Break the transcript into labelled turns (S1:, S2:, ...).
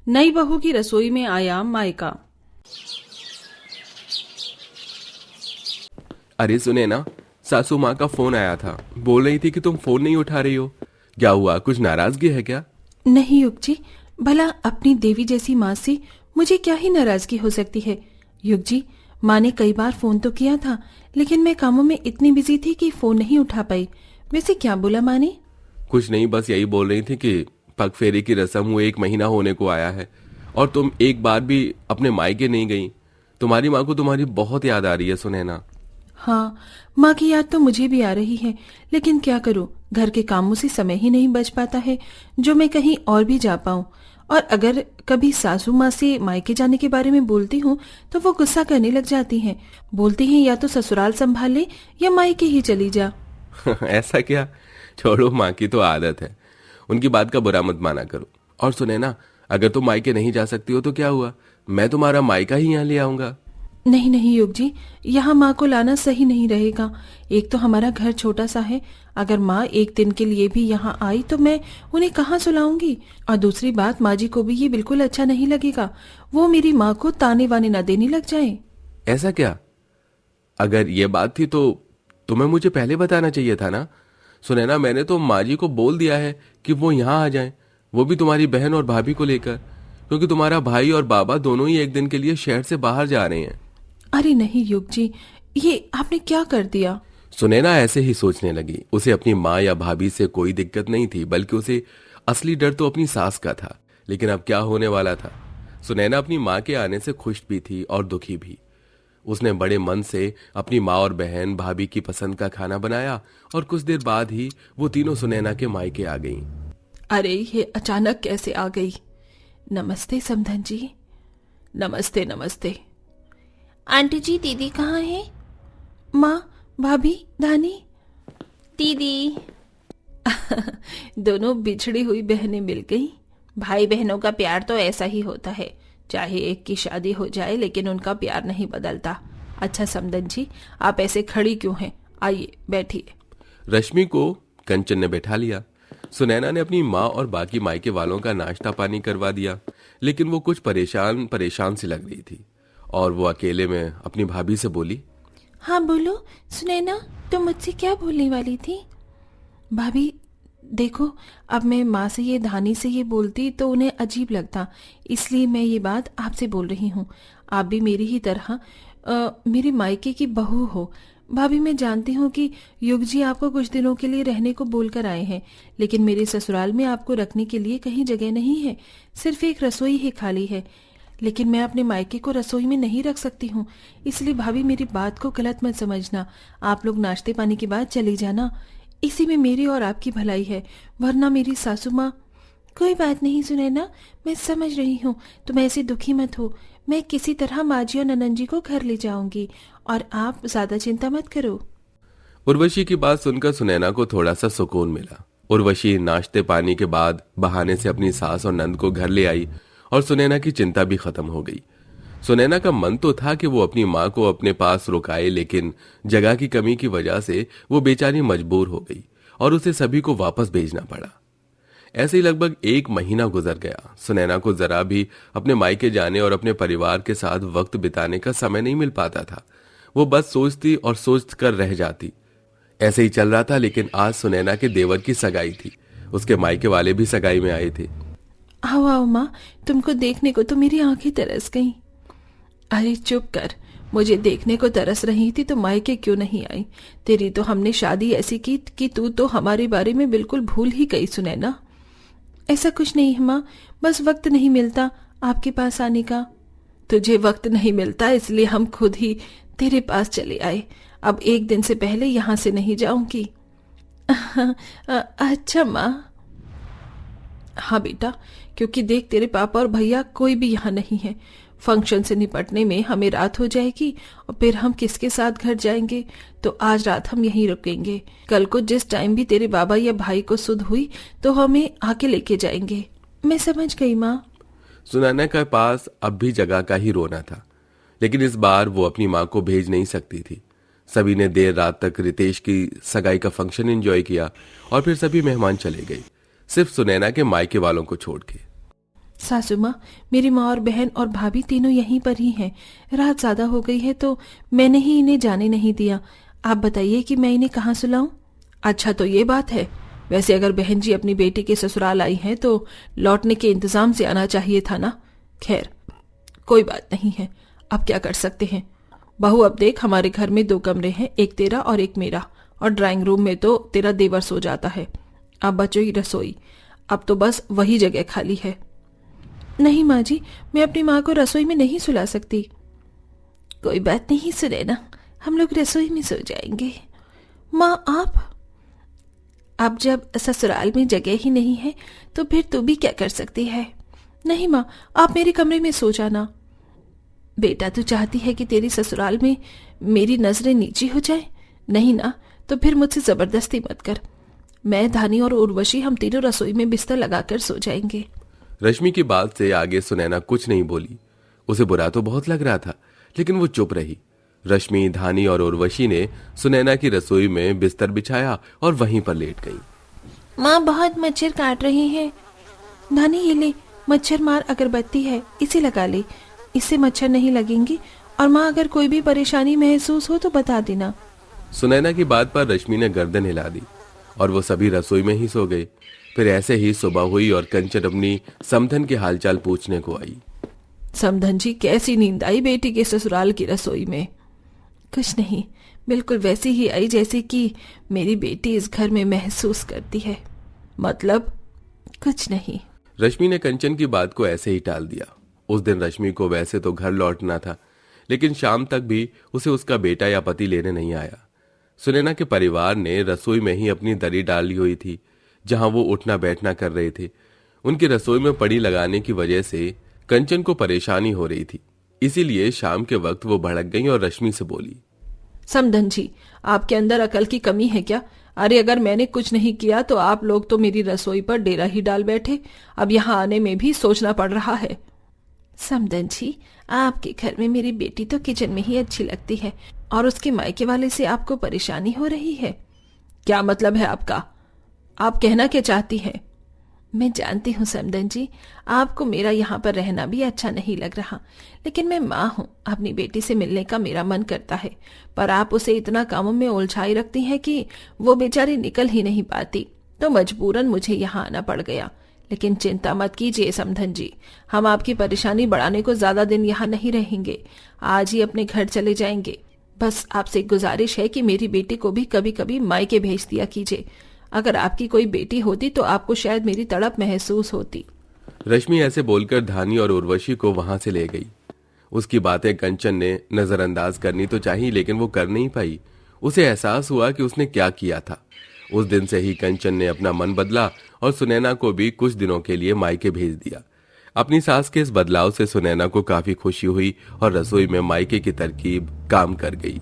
S1: नई बहू की रसोई में आया मायका।
S2: अरे सुने ना, सासू माँ का फोन आया था। बोल रही थी कि तुम फोन नहीं उठा रही हो। क्या हुआ, कुछ नाराजगी है क्या?
S1: नहीं युग जी, भला अपनी देवी जैसी माँ से मुझे क्या ही नाराजगी हो सकती है। युग जी, माँ ने कई बार फोन तो किया था, लेकिन मैं कामों में इतनी बिजी थी कि फोन नहीं उठा पाई। वैसे क्या बोला माँ ने?
S2: कुछ नहीं, बस यही बोल रही थी कि पग फेरी की रस्म हुए 1 महीना होने को आया है और तुम एक बार भी अपने मायके नहीं गई। तुम्हारी माँ को तुम्हारी बहुत याद आ रही है सुनैना।
S1: हाँ, माँ की याद तो मुझे भी आ रही है, लेकिन क्या करूँ, घर के कामों से समय ही नहीं बच पाता है जो मैं कहीं और भी जा पाऊँ। और अगर कभी सासू माँ से मायके जाने के बारे में बोलती हूँ तो वो गुस्सा करने लग जाती हैं। बोलती हैं या तो ससुराल संभाल ले या मायके ही चली जा।
S2: ऐसा क्या? छोड़ो, माँ की तो आदत है। उनकी बात का बुरा मत माना करो। और सुने ना, अगर तुम मायके नहीं जा सकती हो तो क्या हुआ, मैं तुम्हारा मायका ही यहाँ ले आऊंगा।
S1: नहीं नहीं युग जी, यहाँ माँ को लाना सही नहीं रहेगा। एक तो हमारा घर छोटा सा है, अगर माँ एक दिन के लिए भी यहाँ आई तो मैं उन्हें कहाँ सुलाऊंगी। और दूसरी बात, माँ जी को भी ये बिल्कुल अच्छा नहीं लगेगा। वो मेरी माँ को ताने वाने न देने लग जाए।
S2: ऐसा क्या? अगर ये बात थी तो तुम्हें मुझे पहले बताना चाहिए था ना। सुने ना, मैंने तो माँ जी को बोल दिया है कि वो यहाँ आ जाएं, वो भी तुम्हारी बहन और भाभी को लेकर, क्योंकि तुम्हारा भाई और बाबा दोनों ही एक दिन के लिए शहर से बाहर जा रहे हैं।
S1: अरे नहीं युग जी, ये आपने क्या कर दिया?
S2: सुनैना ऐसे ही सोचने लगी। उसे अपनी माँ या भाभी से कोई दिक्कत नहीं थी, बल्कि उसे असली डर तो अपनी सास का था। लेकिन अब क्या होने वाला था? सुनैना अपनी माँ के आने से खुश भी थी और दुखी भी। उसने बड़े मन से अपनी माँ और बहन भाभी की पसंद का खाना बनाया और कुछ देर बाद ही वो तीनों सुनैना के मायके आ गईं।
S1: अरे ये अचानक कैसे आ गई? नमस्ते समधन जी। नमस्ते नमस्ते। आंटी जी, दीदी कहाँ है? माँ, भाभी, धानी। दीदी। दोनों बिछड़ी हुई बहनें मिल गई। भाई बहनों का प्यार तो ऐसा ही होता है, चाहे एक की शादी हो जाए लेकिन उनका प्यार नहीं बदलता। अच्छा समधन जी, आप ऐसे खड़ी क्यों हैं? आइए बैठिए।
S2: रश्मि को कंचन ने बैठा लिया। सुनैना ने अपनी माँ और बाकी मायके वालों का नाश्ता पानी करवा दिया, लेकिन वो कुछ परेशान परेशान सी लग रही थी और वो अकेले में अपनी भाभी से बोली।
S1: हाँ बोलो सुनैना, तुम मुझसे क्या बोलने वाली थी? भाभी देखो, अब मैं माँ से ये धानी से ये बोलती तो उन्हें अजीब लगता, इसलिए मैं ये बात आपसे बोल रही हूँ। आप भी मेरी ही तरह मेरे मायके की बहू हो। भाभी मैं जानती हूँ कि युग जी आपको कुछ दिनों के लिए रहने को बोलकर आए हैं, लेकिन मेरे ससुराल में आपको रखने के लिए कहीं जगह नहीं है, सिर्फ एक रसोई ही खाली है। लेकिन मैं अपने मायके को रसोई में नहीं रख सकती हूँ, इसलिए भाभी मेरी बात को गलत मत समझना। आप लोग नाश्ते पानी के बाद चली जाना, इसी में मेरी और आपकी भलाई है, वरना मेरी सासू माँ। कोई बात नहीं सुनैना, मैं समझ रही हूँ, तुम ऐसे दुखी मत हो। मैं किसी तरह माँ जी और ननन जी को घर ले जाऊंगी और आप ज्यादा चिंता मत करो।
S2: उर्वशी की बात सुनकर सुनैना को थोड़ा सा सुकून मिला। उर्वशी नाश्ते पानी के बाद बहाने से अपनी सास और नंद को घर ले आई और सुनैना की चिंता भी खत्म हो गई। सुनैना का मन तो था कि वो अपनी माँ को अपने पास रुकाए, लेकिन जगह की कमी की वजह से वो बेचारी मजबूर हो गई और उसे सभी को वापस भेजना पड़ा। ऐसे ही लगभग 1 महीना गुजर गया। सुनैना को जरा भी अपने मायके जाने और अपने परिवार के साथ वक्त बिताने का समय नहीं मिल पाता था। वो बस सोचती और सोच कर रह जाती। ऐसे ही चल रहा था, लेकिन आज सुनैना के देवर की सगाई थी। उसके मायके वाले भी सगाई में आए थे।
S1: आओ आओ माँ, तुमको देखने को तो मेरी आंखें तरस गईं। अरे चुप कर, मुझे देखने को तरस रही थी तो मायके क्यों नहीं आई? तेरी तो हमने शादी ऐसी की कि तू तो हमारे बारे में बिल्कुल भूल ही गई सुनैना। ऐसा कुछ नहीं है माँ, बस वक्त नहीं मिलता आपके पास आने का। तुझे वक्त नहीं मिलता इसलिए हम खुद ही तेरे पास चले आए। अब एक दिन से पहले यहाँ से नहीं जाऊंगी। अच्छा माँ। हाँ बेटा, क्योंकि देख तेरे पापा और भैया कोई भी यहाँ नहीं है। फंक्शन से निपटने में हमें रात हो जाएगी और फिर हम किसके साथ घर जाएंगे, तो आज रात हम यहीं रुकेंगे। कल को जिस टाइम भी तेरे बाबा या भाई को सुध हुई तो हमें आके लेके जाएंगे। मैं समझ गई माँ।
S2: सुनैना के पास अब भी जगह का ही रोना था, लेकिन इस बार वो अपनी माँ को भेज नहीं सकती थी। सभी ने देर रात तक रितेश की सगाई का फंक्शन एंजॉय किया और फिर सभी मेहमान चले गए, सिर्फ सुनैना के मायके वालों को छोड़ के।
S1: सासू माँ, मेरी माँ और बहन और भाभी तीनों यहीं पर ही हैं। रात ज्यादा हो गई है तो मैंने ही इन्हें जाने नहीं दिया। आप बताइए कि मैं इन्हें कहाँ सुलाऊं? अच्छा, तो ये बात है। वैसे अगर बहन जी अपनी बेटी के ससुराल आई हैं तो लौटने के इंतजाम से आना चाहिए था ना। खैर, कोई बात नहीं है, अब क्या कर सकते हैं। बहू, अब देख, हमारे घर में 2 कमरे हैं, एक तेरा और एक मेरा, और ड्राइंग रूम में तो तेरा देवर सो जाता है। अब बचोई रसोई, अब तो बस वही जगह खाली है। नहीं माँ जी, मैं अपनी माँ को रसोई में नहीं सुला सकती। कोई बात नहीं सुनैना, हम लोग रसोई में सो जाएंगे। माँ आप? अब जब ससुराल में जगह ही नहीं है तो फिर तू भी क्या कर सकती है। नहीं माँ, आप मेरे कमरे में सो जाना। बेटा, तू चाहती है कि तेरी ससुराल में मेरी नजरें नीची हो जाए? नहीं ना, तो फिर मुझसे जबरदस्ती मत कर। मैं, धानी और उर्वशी हम तीनों रसोई में बिस्तर लगाकर सो जाएंगे।
S2: रश्मि की बात से आगे सुनैना कुछ नहीं बोली। उसे बुरा तो बहुत लग रहा था, लेकिन वो चुप रही। रश्मि, धानी और उर्वशी ने सुनैना की रसोई में बिस्तर बिछाया और वहीं पर लेट गई।
S1: माँ, बहुत मच्छर काट रहे हैं। धानी, ये ले, मच्छर मार अगरबत्ती है, इसे लगा ले, इससे मच्छर नहीं लगेंगे। और माँ, अगर कोई भी परेशानी महसूस हो तो बता देना।
S2: सुनैना की बात पर रश्मि ने गर्दन हिला दी और वो सभी रसोई में ही सो गए। फिर ऐसे ही सुबह हुई और कंचन अपनी समधन के हालचाल पूछने को आई।
S1: समधन जी, कैसी नींद आई बेटी के ससुराल की रसोई में? कुछ नहीं, बिल्कुल वैसी ही आई जैसी कि मेरी बेटी इस घर में महसूस करती है। मतलब? कुछ नहीं।
S2: रश्मि ने कंचन की बात को ऐसे ही टाल दिया। उस दिन रश्मि को वैसे तो घर लौटना था, लेकिन शाम तक भी उसे उसका बेटा या पति लेने नहीं आया। सुनैना के परिवार ने रसोई में ही अपनी दरी डाली हुई थी, जहां वो उठना बैठना कर रहे थे। उनकी रसोई में पड़ी लगाने की वजह से कंचन को परेशानी हो रही थी, इसीलिए शाम के वक्त वो भड़क गई और रश्मि से बोली।
S1: समधन जी, आपके अंदर अकल की कमी है क्या? अरे, अगर मैंने कुछ नहीं किया तो आप लोग तो मेरी रसोई पर डेरा ही डाल बैठे। अब यहाँ आने में भी सोचना पड़ रहा है। समधन जी, आपके घर में मेरी बेटी तो किचन में ही अच्छी लगती है और उसके मायके वाले से आपको परेशानी हो रही है। क्या मतलब है आपका? आप कहना क्या चाहती हैं? मैं जानती हूँ समधन जी, आपको मेरा यहाँ पर रहना भी अच्छा नहीं लग रहा, लेकिन मैं माँ हूँ, अपनी बेटी से मिलने का मेरा मन करता है, पर आप उसे इतना कामों में उलझाई रखती हैं कि वो बेचारी निकल ही नहीं पाती, तो मजबूरन मुझे यहाँ आना पड़ गया। लेकिन चिंता मत कीजिए समधन जी, हम आपकी परेशानी बढ़ाने को ज्यादा दिन यहाँ नहीं रहेंगे, आज ही अपने घर चले जाएंगे। बस आपसे एक गुजारिश है कि मेरी बेटी को भी कभी कभी मायके भेज दिया कीजिए। अगर आपकी कोई बेटी होती तो आपको शायद मेरी तड़प महसूस होती।
S2: रश्मि ऐसे बोलकर धानी और उर्वशी को वहां से ले गई। उसकी बातें कंचन ने नजरअंदाज करनी तो चाहिए, लेकिन वो कर नहीं पाई। उसे एहसास हुआ कि उसने क्या किया था। उस दिन से ही कंचन ने अपना मन बदला और सुनैना को भी कुछ दिनों के लिए मायके भेज दिया। अपनी सास के इस बदलाव से सुनैना को काफी खुशी हुई और रसोई में मायके की तरकीब काम कर गई।